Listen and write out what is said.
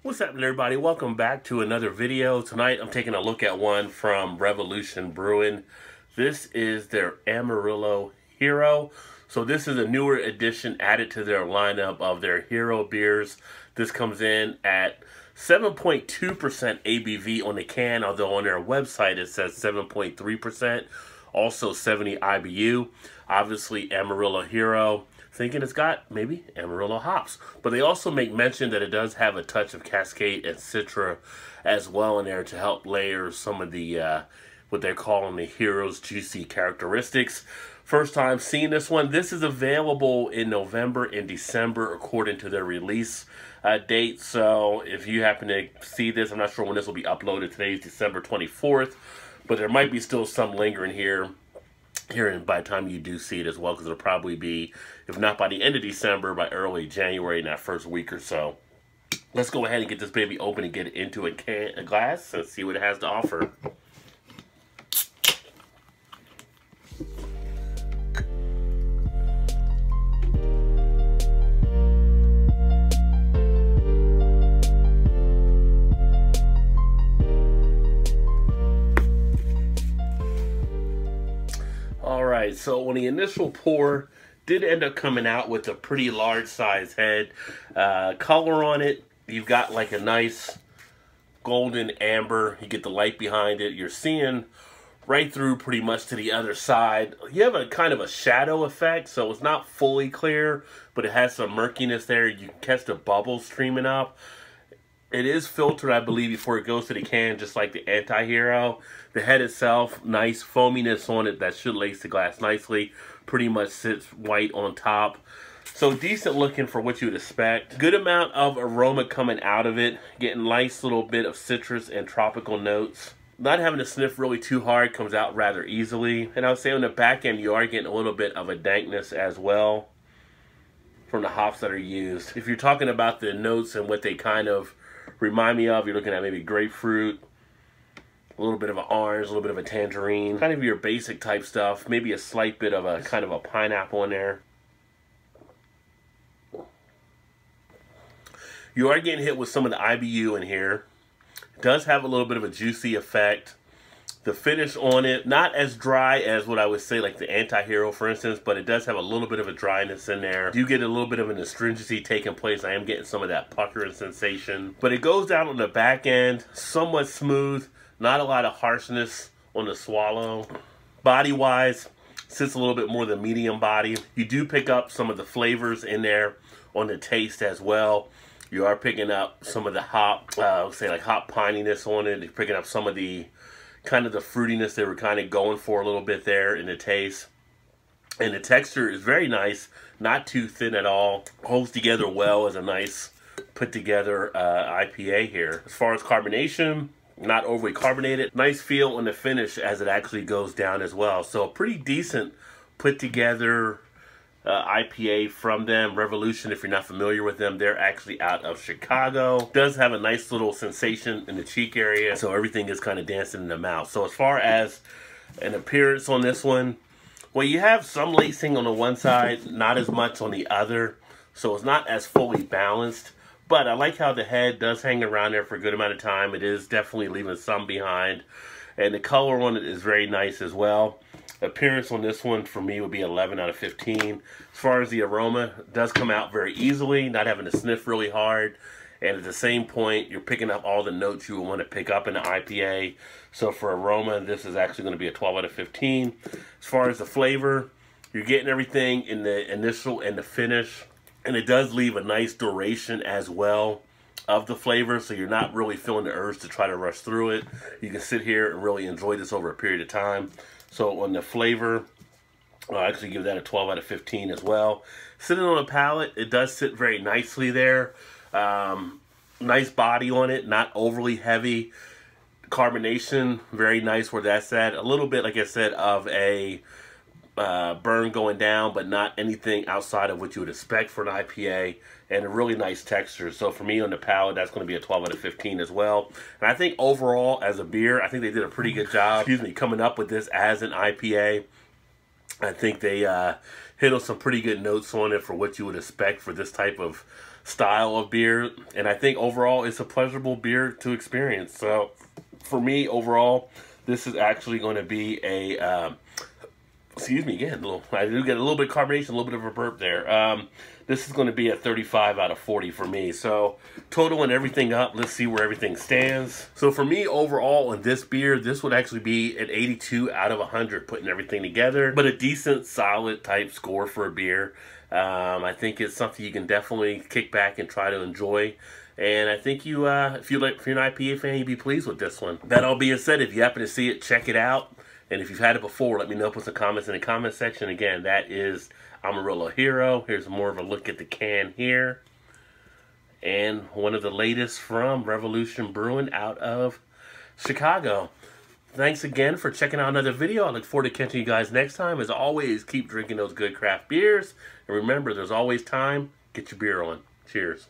What's happening, everybody? Welcome back to another video. Tonight I'm taking a look at one from Revolution Brewing. This is their Amarillo-Hero. So this is a newer addition added to their lineup of their hero beers. This comes in at 7.2% ABV on the can, although on their website it says 7.3%. Also 70 IBU. Obviously Amarillo-Hero. Thinking it's got maybe Amarillo hops. But they also make mention that it does have a touch of Cascade and Citra as well in there to help layer some of the, what they're calling the hero's juicy characteristics. First time seeing this one. This is available in November and December according to their release date. So if you happen to see this, I'm not sure when this will be uploaded. Today is December 24th. But there might be still some lingering here by the time you do see it as well, because it'll probably be, if not by the end of December, by early January in that first week or so. Let's go ahead and get this baby open and get it into a glass and see what it has to offer. Alright, so on the initial pour, did end up coming out with a pretty large size head. Color on it, you've got like a nice golden amber. You get the light behind it. You're seeing right through pretty much to the other side. You have a kind of a shadow effect, so it's not fully clear, but it has some murkiness there. You can catch the bubbles streaming up. It is filtered, I believe, before it goes to the can, just like the Anti-Hero. The head itself, nice foaminess on it that should lace the glass nicely. Pretty much sits white on top. So decent looking for what you would expect. Good amount of aroma coming out of it. Getting nice little bit of citrus and tropical notes. Not having to sniff really too hard, comes out rather easily. And I would say on the back end, you are getting a little bit of a dankness as well from the hops that are used. If you're talking about the notes and what they kind of remind me of, you're looking at maybe grapefruit, a little bit of an orange, a little bit of a tangerine, kind of your basic type stuff, maybe a slight bit of a kind of a pineapple in there. You are getting hit with some of the IBU in here. It does have a little bit of a juicy effect. The finish on it, not as dry as what I would say like the Anti-Hero, for instance, but it does have a little bit of a dryness in there. You get a little bit of an astringency taking place. I am getting some of that puckering sensation. But it goes down on the back end, somewhat smooth, not a lot of harshness on the swallow. Body-wise, sits a little bit more the medium body. You do pick up some of the flavors in there on the taste as well. You are picking up some of the hop, say like hop pininess on it. You're picking up some of the kind of the fruitiness they were kind of going for a little bit there in the taste. And the texture is very nice, not too thin at all. Holds together well as a nice put together IPA here. As far as carbonation, not overly carbonated. Nice feel on the finish as it actually goes down as well. So a pretty decent put together IPA from them. Revolution, if you're not familiar with them, they're actually out of Chicago. Does have a nice little sensation in the cheek area, so everything is kind of dancing in the mouth. So as far as an appearance on this one, well, you have some lacing on the one side, not as much on the other, so it's not as fully balanced. But I like how the head does hang around there for a good amount of time. It is definitely leaving some behind, and the color on it is very nice as well. Appearance on this one for me would be 11 out of 15. As far as the aroma, it does come out very easily, not having to sniff really hard. And at the same point, you're picking up all the notes you would want to pick up in the IPA. So for aroma, this is actually going to be a 12 out of 15. As far as the flavor, you're getting everything in the initial and the finish. And it does leave a nice duration as well of the flavor, so you're not really feeling the urge to try to rush through it. You can sit here and really enjoy this over a period of time. So on the flavor, I'll actually give that a 12 out of 15 as well. Sitting on a palate, it does sit very nicely there. Nice body on it, not overly heavy. Carbonation, very nice where that's at. A little bit, like I said, of a burn going down, but not anything outside of what you would expect for an IPA, and a really nice texture. So for me on the palate, that's going to be a 12 out of 15 as well. And I think overall as a beer, I think they did a pretty good job, coming up with this as an IPA. I think they hit on some pretty good notes on it for what you would expect for this type of style of beer. And I think overall it's a pleasurable beer to experience. So for me, overall, this is actually going to be a, excuse me again, I do get a little bit of carbonation, a little bit of a burp there. This is going to be a 35 out of 40 for me. So totaling everything up, let's see where everything stands. So for me overall on this beer, this would actually be an 82 out of 100 putting everything together, but a decent solid type score for a beer. I think it's something you can definitely kick back and try to enjoy. And I think you, if you're an IPA fan, you'd be pleased with this one. That all being said, if you happen to see it, check it out. And if you've had it before, let me know. Put some comments in the comment section. Again, that is Amarillo-Hero. Here's more of a look at the can here. And one of the latest from Revolution Brewing out of Chicago. Thanks again for checking out another video. I look forward to catching you guys next time. As always, keep drinking those good craft beers. And remember, there's always time. Get your beer on. Cheers.